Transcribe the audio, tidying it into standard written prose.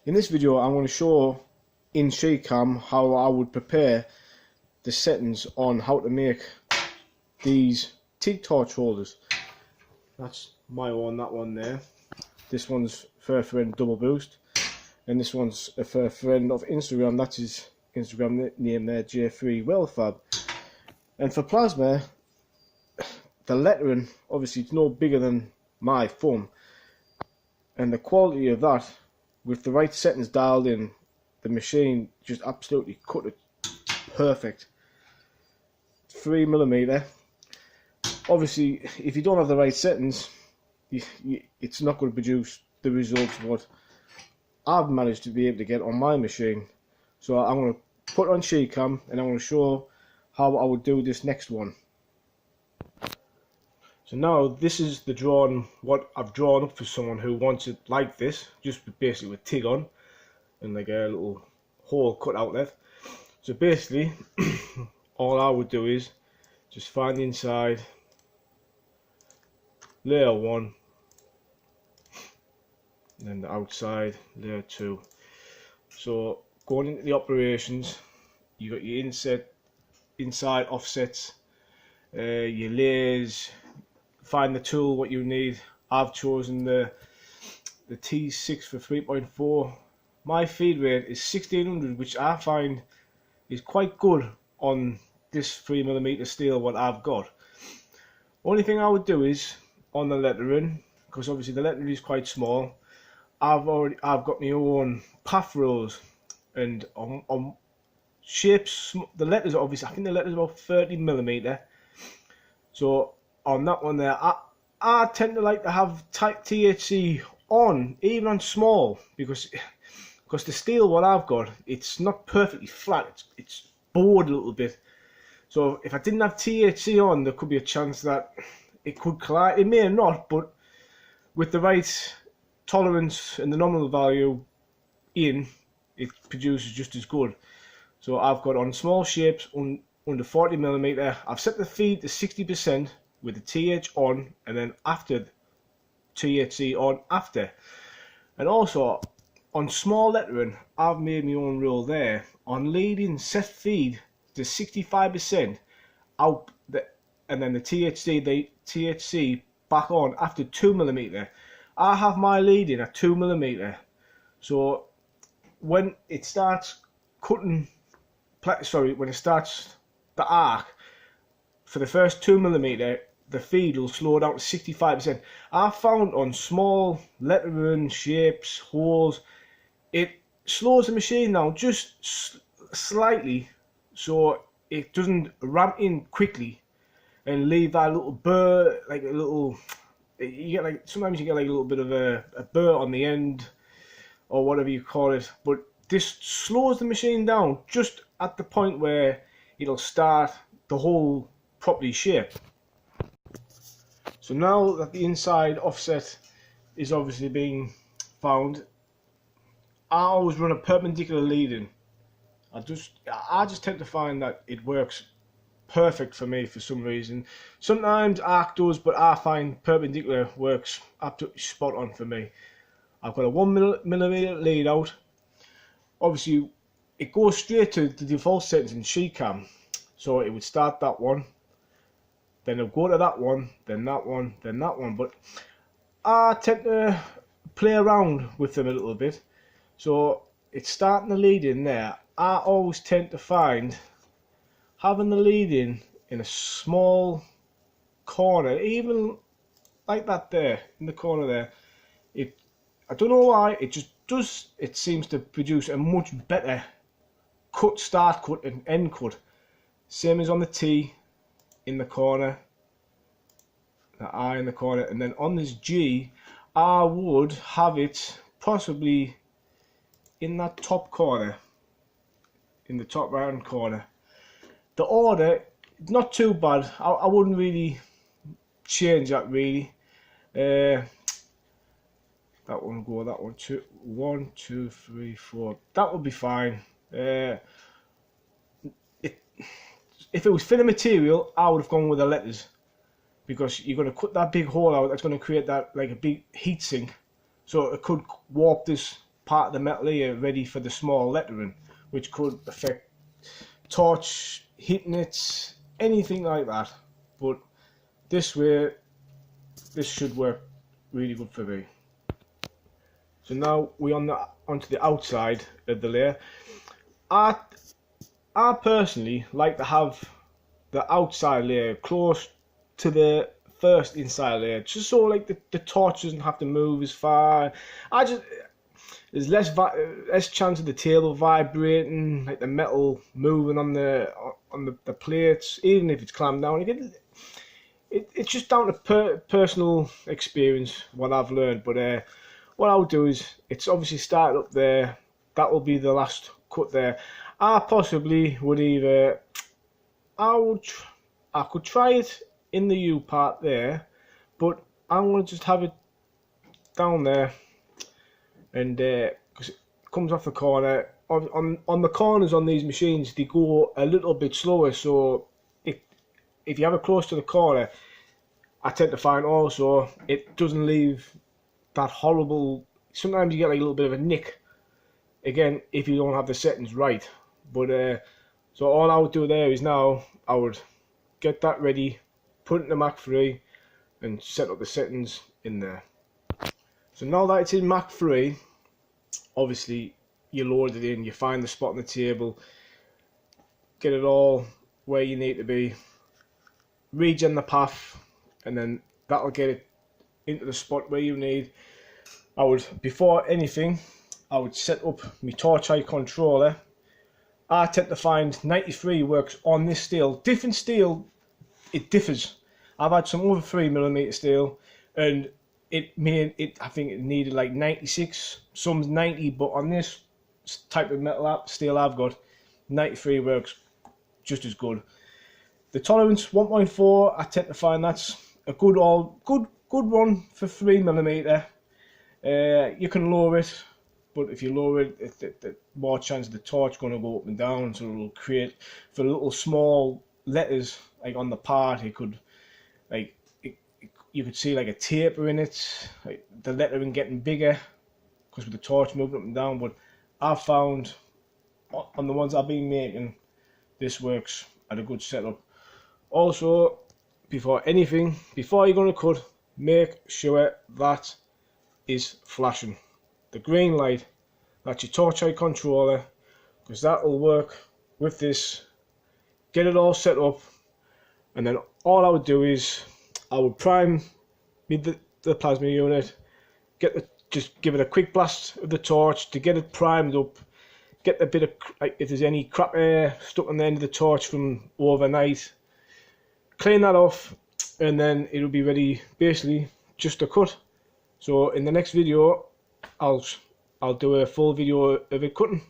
In this video I'm going to show in sheetcam how I would prepare the settings on how to make these TIG torch holders. That's my one, that one there. This one's for a friend Double Boost, and this one's for a friend of Instagram. That's his Instagram name there, J3 Wellfab. And for plasma, the lettering obviously it's no bigger than my thumb, and the quality of that with the right settings dialed in, the machine just absolutely cut it perfect. 3mm. Obviously if you don't have the right settings, it's not going to produce the results what I've managed to be able to get on my machine. So I'm going to put it on sheetcam and I'm going to show how I would do this next one. So now this is the drawing, what I've drawn up for someone who wants it like this, just basically with TIG on and like a little hole cut out there. So basically all I would do is just find the inside, layer 1, and then the outside, layer 2. So going into the operations, you got your inside offsets, your layers. Find the tool what you need. I've chosen the T6 for 3.4. My feed rate is 1600, which I find is quite good on this 3mm steel what I've got. Only thing I would do is on the lettering, because obviously the lettering is quite small. I've got my own path rules, and on shapes the letters are obviously, I think the letters are about 30mm. So on that one there, I tend to like to have THC on, even on small, because the steel what I've got, it's not perfectly flat, it's bowed a little bit. So if I didn't have THC on, there could be a chance that it could collide. It may not, but with the right tolerance and the nominal value in, it produces just as good. So I've got on small shapes under 40mm. I've set the feed to 60% with the TH on, and then after THC on after. And also on small lettering, I've made my own rule there. On leading, set feed to 65% out, and then the THC back on after 2mm. I have my leading at 2mm. So when it starts cutting, when it starts the arc, for the first 2mm, the feed will slow down to 65%. I found on small lettering, shapes, holes, it slows the machine down just slightly, so it doesn't ramp in quickly and leave that little burr, like a little, you get like, sometimes you get like a little bit of a burr on the end, or whatever you call it, but this slows the machine down just at the point where it'll start the whole properly shaped. So now that the inside offset is obviously being found, I always run a perpendicular leading. I just tend to find that it works perfect for me for some reason. Sometimes arc does, but I find perpendicular works absolutely spot on for me. I've got a 1mm lead out. Obviously it goes straight to the default settings in sheetcam, so it would start that one, then it'll go to that one, then that one, then that one. But I tend to play around with them a little bit. So it's starting the lead in there. I always tend to find having the lead in a small corner, even like that there, in the corner there, I don't know why, it seems to produce a much better cut, start cut and end cut. Same as on the T in the corner, the I in the corner, and then on this G I would have it possibly in that top corner, in the top right hand corner. The order, not too bad. I wouldn't really change that really. That one go, that one, 2, 1, 2, 3, 4. That would be fine. If it was thinner material, I would have gone with the letters, because you're going to cut that big hole out. That's going to create that like a big heat sink, so it could warp this part of the metal here ready for the small lettering, which could affect torch, hitting it, anything like that. But this way, this should work really good for me. So now we're onto the outside of the layer. I personally like to have the outside layer close to the first inside layer, just so like the torch doesn't have to move as far. There's less chance of the table vibrating, like the metal moving on the plates, even if it's clamped down. It's just down to personal experience, what I've learned. But what I'll do is, it's obviously started up there. That will be the last cut there. I possibly would either, I could try it in the U part there, but I'm going to just have it down there, and because it comes off the corner. On the corners on these machines, they go a little bit slower, so if you have it close to the corner, I tend to find also it doesn't leave that horrible, sometimes you get like a little bit of a nick, again, if you don't have the settings right. But so all I would do there is, now I would get that ready, put it in the Mach 3 and set up the settings in there. So now that it's in Mach 3, obviously you load it in, you find the spot on the table, get it all where you need to be, regen the path, and then that'll get it into the spot where you need. Before anything, I would set up my torch eye controller. I tend to find 93 works on this steel. Different steel, it differs. I've had some over 3mm steel, and I think it needed like 96, some's 90, but on this type of metal steel I've got, 93 works just as good. The tolerance 1.4, I tend to find that's a good one for 3mm. You can lower it, but if you lower it, the more chance of the torch going to go up and down, so it'll create, for little small letters like on the part, it could, like, you could see like a taper in it, like the lettering getting bigger because with the torch moving up and down. But I've found on the ones I've been making, this works at a good setup. Also, before you're going to cut, make sure that is flashing. The green light, that's your torch eye controller, because that will work with this. Get it all set up, and then all I would do is I would prime the plasma unit, just give it a quick blast of the torch to get it primed up, get a bit of, like, if there's any crap air stuck on the end of the torch from overnight, clean that off, and then it'll be ready basically just to cut. So in the next video, I'll do a full video of it cutting.